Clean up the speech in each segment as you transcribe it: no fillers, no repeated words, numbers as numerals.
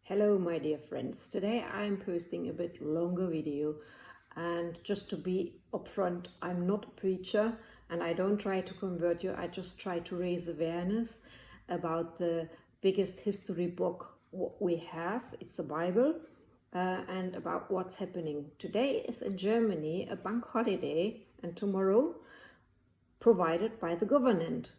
Hello my dear friends, today I'm posting a bit longer video, and just to be upfront, I'm not a preacher and I don't try to convert you. I just try to raise awareness about the biggest history book we have. It's the Bible, and about what's happening. Today is in Germany a bank holiday, and tomorrow provided by the government.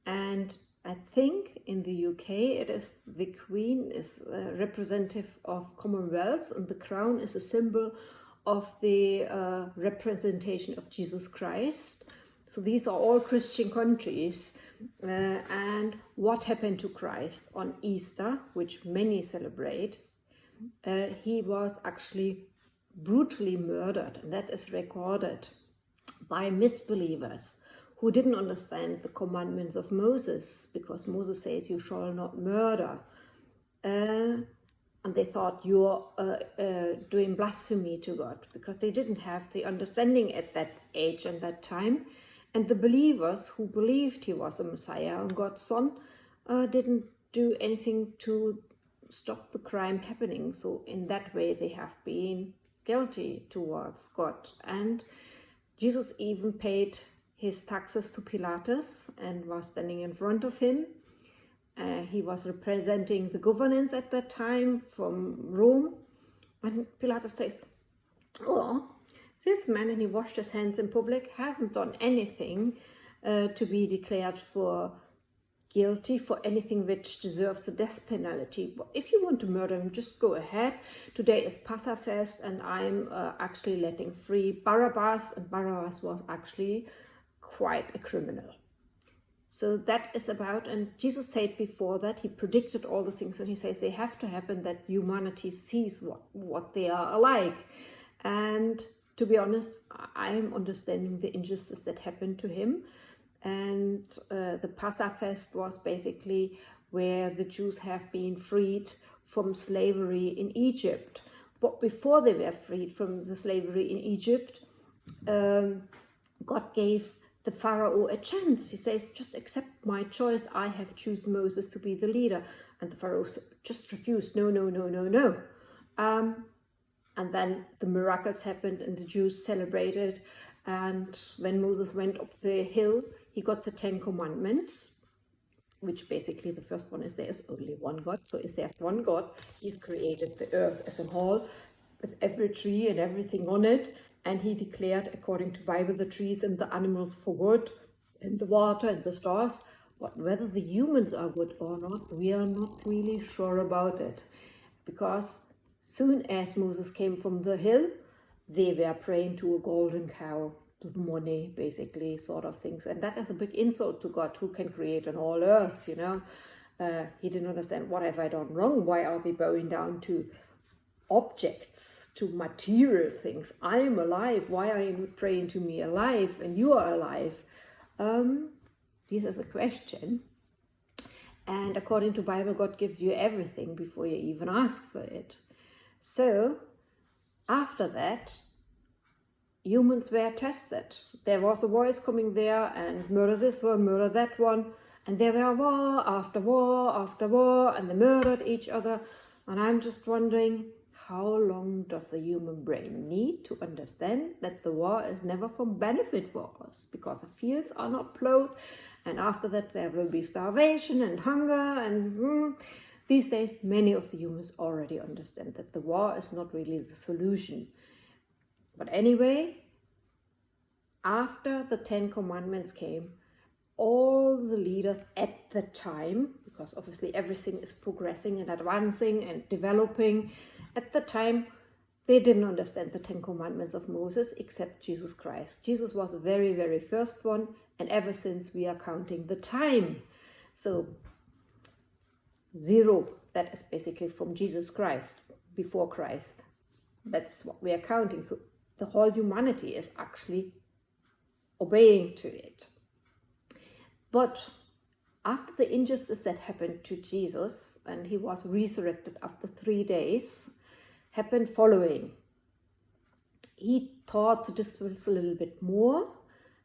And I think in the UK it is the Queen is a representative of Commonwealth, and the crown is a symbol of the representation of Jesus Christ. So these are all Christian countries. And what happened to Christ on Easter, which many celebrate? He was actually brutally murdered, and that is recorded by misbelievers who didn't understand the commandments of Moses, because Moses says you shall not murder. And they thought you're doing blasphemy to God, because they didn't have the understanding at that age and that time. And the believers who believed he was a Messiah and God's son didn't do anything to stop the crime happening. So in that way they have been guilty towards God. And Jesus even paid his taxes to Pilatus and was standing in front of him. He was representing the governance at that time from Rome. And Pilatus says, oh, this man, and he washed his hands in public, hasn't done anything to be declared for guilty for anything which deserves the death penalty. But if you want to murder him, just go ahead. Today is Passafest, and I'm actually letting free Barabbas, and Barabbas was actually quite a criminal. So that is about, and Jesus said before that, he predicted all the things, and he says they have to happen, that humanity sees what they are alike. And to be honest, I am understanding the injustice that happened to him. And the Passafest was basically where the Jews have been freed from slavery in Egypt. But before they were freed from the slavery in Egypt, God gave the Pharaoh a chance. He says, just accept my choice. I have chosen Moses to be the leader. And the Pharaoh just refused. No, no, no, no, no. And then the miracles happened and the Jews celebrated. And when Moses went up the hill, he got the 10 Commandments, which basically the first one is there is only one God. So if there's one God, he's created the earth as a whole with every tree and everything on it. And he declared, according to Bible, the trees and the animals for good, and the water and the stars. But whether the humans are good or not, we are not really sure about it. Because soon as Moses came from the hill, they were praying to a golden cow, to the money, basically, sort of things. And that is a big insult to God, who can create an all earth, you know. He didn't understand, what have I done wrong? Why are they bowing down to objects, to material things? I am alive. Why are you praying to me alive and you are alive? This is a question. And according to Bible, God gives you everything before you even ask for it. So after that, humans were tested. There was a voice coming there, and murder this one, murder that one. And there were war after war after war, and they murdered each other. And I'm just wondering, how long does the human brain need to understand that the war is never for benefit for us? Because the fields are not plowed, and after that there will be starvation and hunger. And these days, many of the humans already understand that the war is not really the solution. But anyway, after the 10 Commandments came, all the leaders at the time, because obviously everything is progressing and advancing and developing, at the time they didn't understand the 10 Commandments of Moses except Jesus Christ. Jesus was the very, very first one, and ever since we are counting the time. So 0, that is basically from Jesus Christ, before Christ. That's what we are counting. So the whole humanity is actually obeying to it. But after the injustice that happened to Jesus, and he was resurrected after 3 days, happened following. He taught the disciples a little bit more,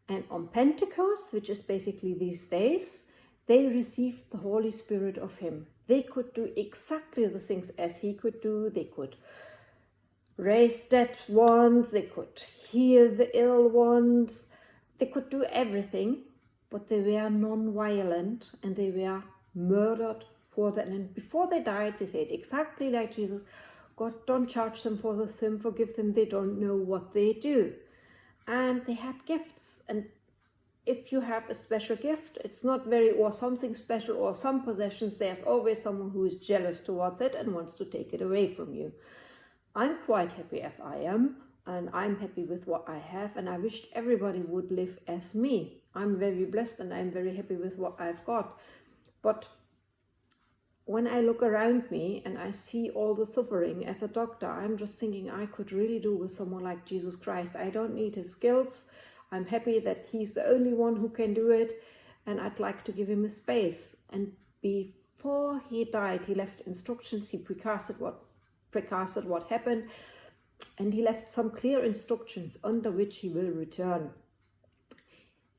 and on Pentecost, which is basically these days, they received the Holy Spirit of him. They could do exactly the things as he could do. They could raise dead ones, they could heal the ill ones, they could do everything, but they were non-violent and they were murdered for that. And before they died, they said exactly like Jesus, God, don't charge them for the sin, forgive them, they don't know what they do. And they had gifts, and if you have a special gift, it's not very, or something special, or some possessions, there's always someone who is jealous towards it and wants to take it away from you. I'm quite happy as I am, and I'm happy with what I have, and I wished everybody would live as me. I'm very blessed and I'm very happy with what I've got. But when I look around me and I see all the suffering as a doctor, I'm just thinking I could really do with someone like Jesus Christ. I don't need his skills. I'm happy that he's the only one who can do it, and I'd like to give him a space. And before he died, he left instructions. He precasted what happened, and he left some clear instructions under which he will return.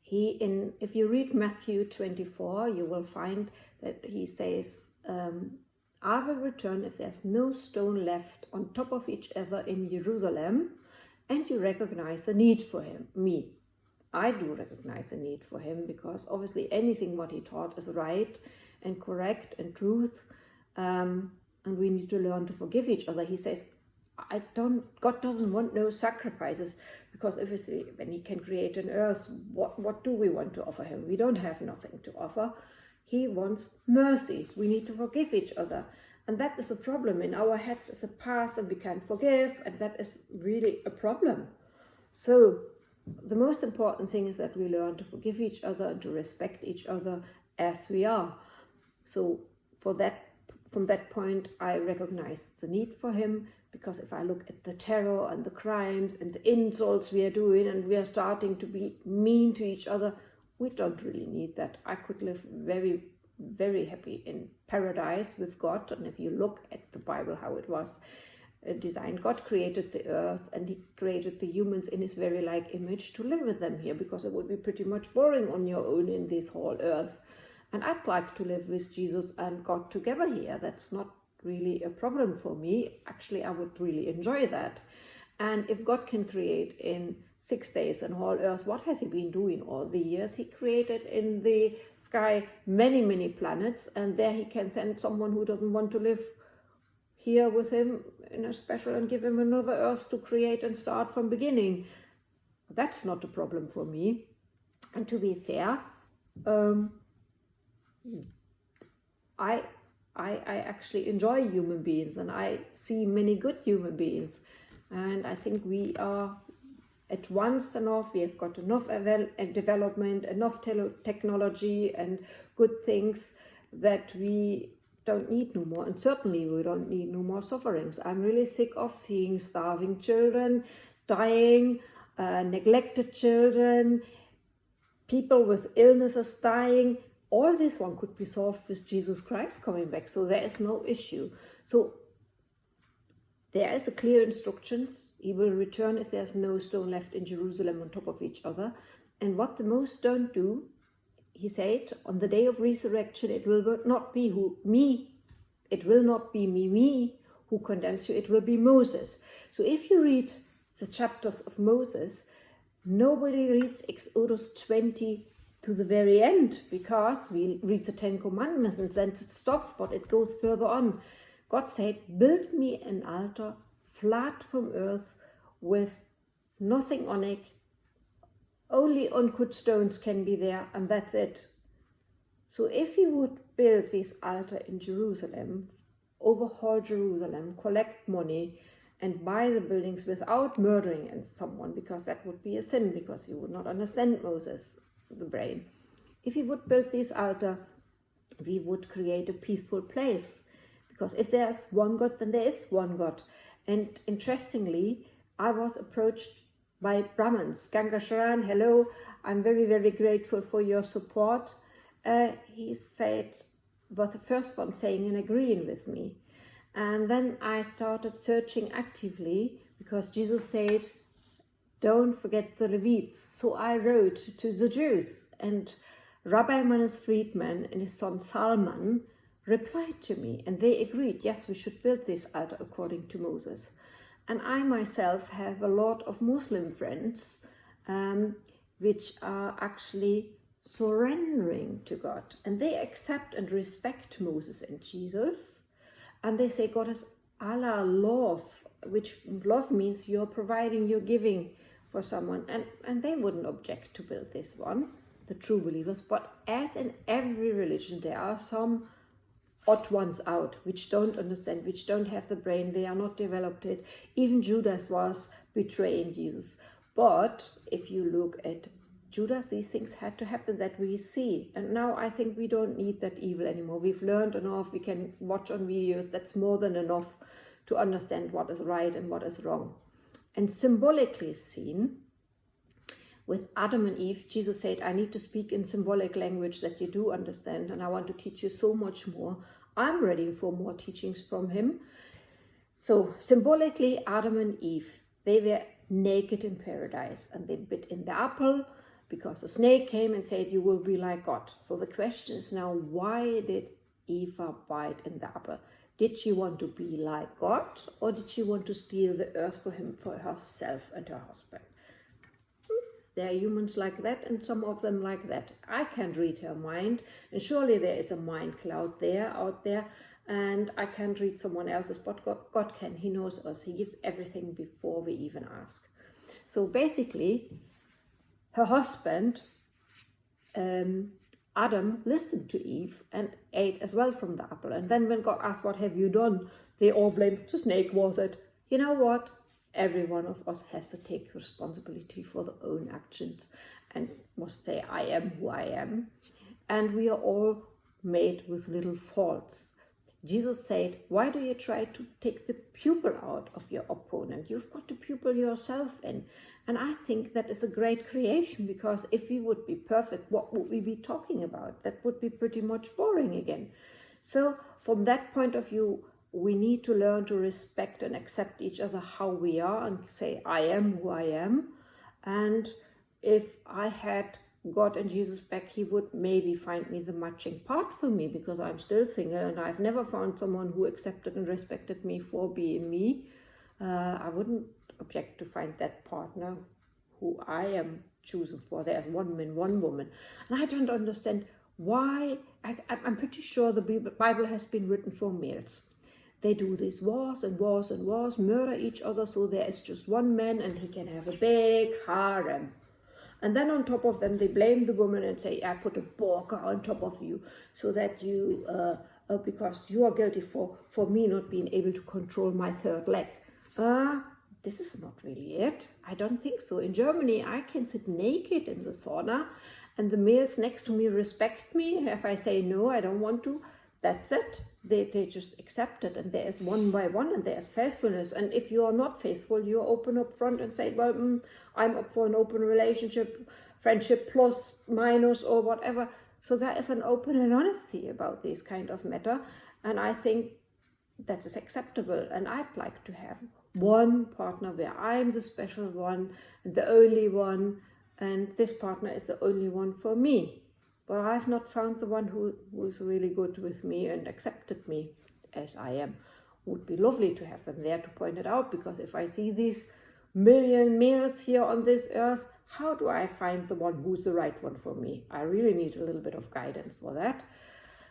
If you read Matthew 24, you will find that he says, I will return if there's no stone left on top of each other in Jerusalem, and you recognize a need for me. I do recognize a need for him, because obviously anything what he taught is right and correct and truth, and we need to learn to forgive each other. He says, God doesn't want no sacrifices, because when he can create an earth, what do we want to offer him? We don't have nothing to offer. He wants mercy. We need to forgive each other. And that is a problem in our heads as a past, and we can't forgive, and that is really a problem. So the most important thing is that we learn to forgive each other and to respect each other as we are. So from that point, I recognize the need for him, because if I look at the terror and the crimes and the insults we are doing, and we are starting to be mean to each other, we don't really need that. I could live very, very happy in paradise with God. And if you look at the Bible, how it was designed, God created the earth, and he created the humans in his very like image to live with them here, because it would be pretty much boring on your own in this whole earth. And I'd like to live with Jesus and God together here. That's not really a problem for me. Actually, I would really enjoy that. And if God can create in 6 days an whole earth, what has he been doing all the years? He created in the sky many, many planets, and there he can send someone who doesn't want to live here with him in a special, and give him another earth to create and start from beginning. That's not a problem for me. And to be fair, I actually enjoy human beings, and I see many good human beings, and I think we are advanced enough. We have got enough development, enough technology and good things that we don't need no more, and certainly we don't need no more sufferings. I'm really sick of seeing starving children, dying, neglected children, people with illnesses dying. All this one could be solved with Jesus Christ coming back, so there is no issue. So there is a clear instructions. He will return if there's no stone left in Jerusalem on top of each other. And what the most don't do, he said, on the day of resurrection, it will not be me who condemns you, it will be Moses. So if you read the chapters of Moses, nobody reads Exodus 20 to the very end, because we read the 10 Commandments and then it stops, but it goes further on. God said, build me an altar flat from earth with nothing on it. Only uncut stones can be there, and that's it. So if you would build this altar in Jerusalem, overhaul Jerusalem, collect money, and buy the buildings without murdering someone, because that would be a sin, because you would not understand Moses, the brain. If you would build this altar, we would create a peaceful place, because if there's one God, then there is one God. And interestingly, I was approached by Brahmins. Ganga Sharan, hello, I'm very, very grateful for your support. He said, was the first one saying and agreeing with me. And then I started searching actively, because Jesus said, don't forget the Levites. So I wrote to the Jews, and Rabbi Manis Friedman and his son Salman replied to me, and they agreed, yes, we should build this altar according to Moses. And I myself have a lot of Muslim friends which are actually surrendering to God, and they accept and respect Moses and Jesus, and they say God is Allah love, which love means you're providing, you're giving for someone, and they wouldn't object to build this one, the true believers. But as in every religion, there are some odd ones out, which don't understand, which don't have the brain, they are not developed it. Even Judas was betraying Jesus. But if you look at Judas, these things had to happen that we see. And now I think we don't need that evil anymore. We've learned enough, we can watch on videos, that's more than enough to understand what is right and what is wrong. And symbolically seen, with Adam and Eve, Jesus said, I need to speak in symbolic language that you do understand, and I want to teach you so much more. I'm ready for more teachings from him. So symbolically, Adam and Eve, they were naked in paradise, and they bit in the apple because the snake came and said, you will be like God. So the question is now, why did Eve bite in the apple? Did she want to be like God, or did she want to steal the earth for herself and her husband? There are humans like that, and some of them like that. I can't read her mind, and surely there is a mind cloud out there, and I can't read someone else's, but God can. He knows us. He gives everything before we even ask. So basically, her husband, Adam, listened to Eve and ate as well from the apple. And then when God asked, what have you done? They all blamed, the snake was it. You know what? Every one of us has to take responsibility for their own actions and must say, I am who I am. And we are all made with little faults. Jesus said, why do you try to take the pupil out of your opponent? You've got the pupil yourself in. And I think that is a great creation, because if we would be perfect, what would we be talking about? That would be pretty much boring again. So from that point of view, we need to learn to respect and accept each other how we are and say, I am who I am. And if I had God and Jesus back, he would maybe find me the matching part for me, because I'm still single and I've never found someone who accepted and respected me for being me. I wouldn't object to find that partner who I am choosing for. There's one man, one woman. And I don't understand why. I'm pretty sure the Bible has been written for males. They do these wars and wars and wars, murder each other, so there is just one man and he can have a big harem. And then on top of them, they blame the woman and say, I put a burqa on top of you so that you, because you are guilty for me not being able to control my third leg. This is not really it. I don't think so. In Germany, I can sit naked in the sauna and the males next to me respect me. If I say, no, I don't want to, that's it. They just accept it, and there is one by one, and there is faithfulness. And if you are not faithful, you are open up front and say, well, I'm up for an open relationship, friendship plus, minus, or whatever. So there is an open and honesty about this kind of matter, and I think that is acceptable. And I'd like to have one partner where I'm the special one and the only one, and this partner is the only one for me. But I've not found the one who was really good with me and accepted me as I am. Would be lovely to have them there to point it out, because if I see these million males here on this earth, how do I find the one who's the right one for me? I really need a little bit of guidance for that.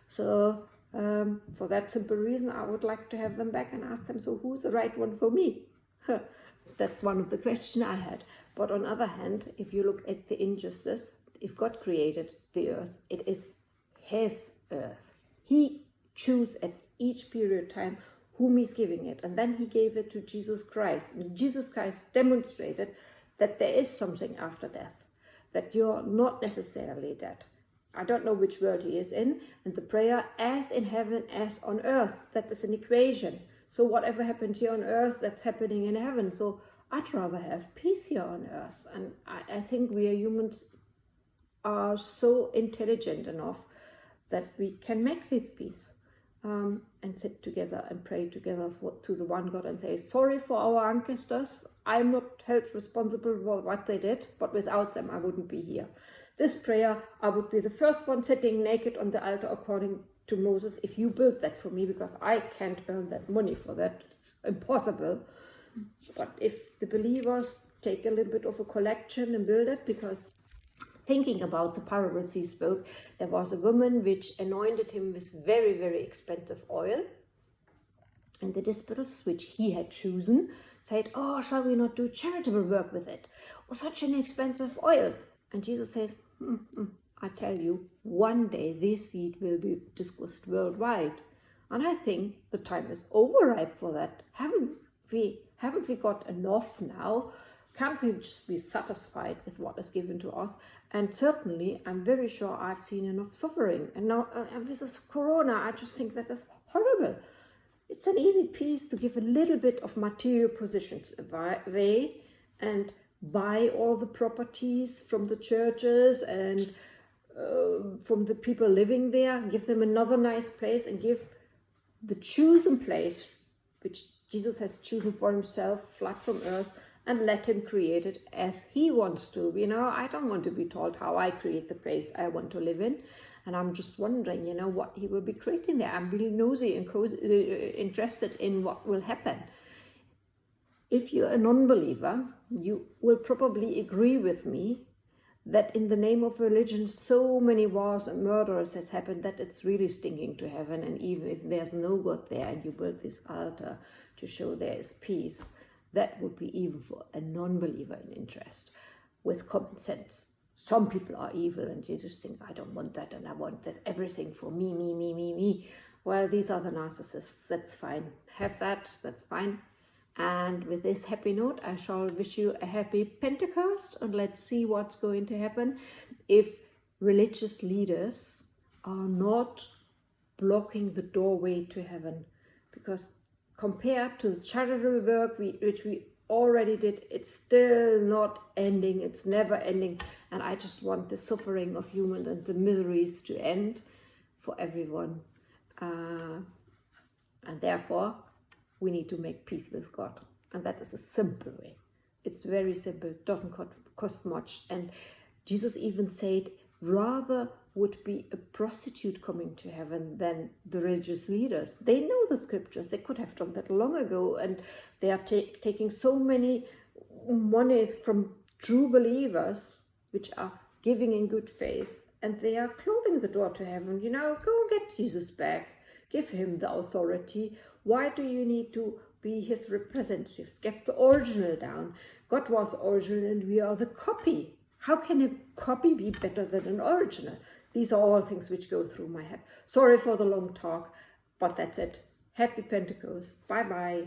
So for that simple reason, I would like to have them back and ask them, so who's the right one for me? That's one of the questions I had. But on the other hand, if you look at the injustice, if God created the earth, it is his earth. He chooses at each period of time whom he's giving it. And then he gave it to Jesus Christ. And Jesus Christ demonstrated that there is something after death, that you're not necessarily dead. I don't know which world he is in. And the prayer, as in heaven, as on earth, that is an equation. So whatever happens here on earth, that's happening in heaven. So I'd rather have peace here on earth. And I think we are humans are so intelligent enough that we can make this peace and sit together and pray together to the one God and say, sorry for our ancestors. I'm not held responsible for what they did, but without them I wouldn't be here. This prayer, I would be the first one sitting naked on the altar according to Moses, if you build that for me, because I can't earn that money for that, it's impossible. But if the believers take a little bit of a collection and build it, because thinking about the parables he spoke, there was a woman which anointed him with very, very expensive oil. And the disciples, which he had chosen, said, oh, shall we not do charitable work with it? Oh, such an expensive oil. And Jesus says, I tell you, one day this seed will be discussed worldwide. And I think the time is overripe for that. Haven't we got enough now? Can't we just be satisfied with what is given to us? And certainly, I'm very sure I've seen enough suffering. And now, with this corona, I just think that is horrible. It's an easy piece to give a little bit of material possessions away and buy all the properties from the churches and from the people living there, give them another nice place, and give the chosen place, which Jesus has chosen for himself, flat from earth, and let him create it as he wants to. I don't want to be told how I create the place I want to live in. And I'm just wondering, what he will be creating there. I'm really nosy and interested in what will happen. If you're a non-believer, you will probably agree with me that in the name of religion, so many wars and murders has happened that it's really stinking to heaven. And even if there's no God there and you build this altar to show there is peace, that would be even for a non-believer in interest with common sense. Some people are evil and you just think, I don't want that and I want that everything for me. Well, these are the narcissists. That's fine. Have that. That's fine. And with this happy note, I shall wish you a happy Pentecost, and let's see what's going to happen if religious leaders are not blocking the doorway to heaven. Because compared to the charitable work which we already did, it's still not ending. It's never ending. And I just want the suffering of humans and the miseries to end for everyone. And therefore, we need to make peace with God. And that is a simple way. It's very simple. It doesn't cost much. And Jesus even said, rather would be a prostitute coming to heaven than the religious leaders. They know the scriptures. They could have done that long ago. And they are taking so many monies from true believers, which are giving in good faith. And they are closing the door to heaven. Go get Jesus back. Give him the authority. Why do you need to be his representatives? Get the original down. God was original and we are the copy. How can a copy be better than an original? These are all things which go through my head. Sorry for the long talk, but that's it. Happy Pentecost. Bye-bye.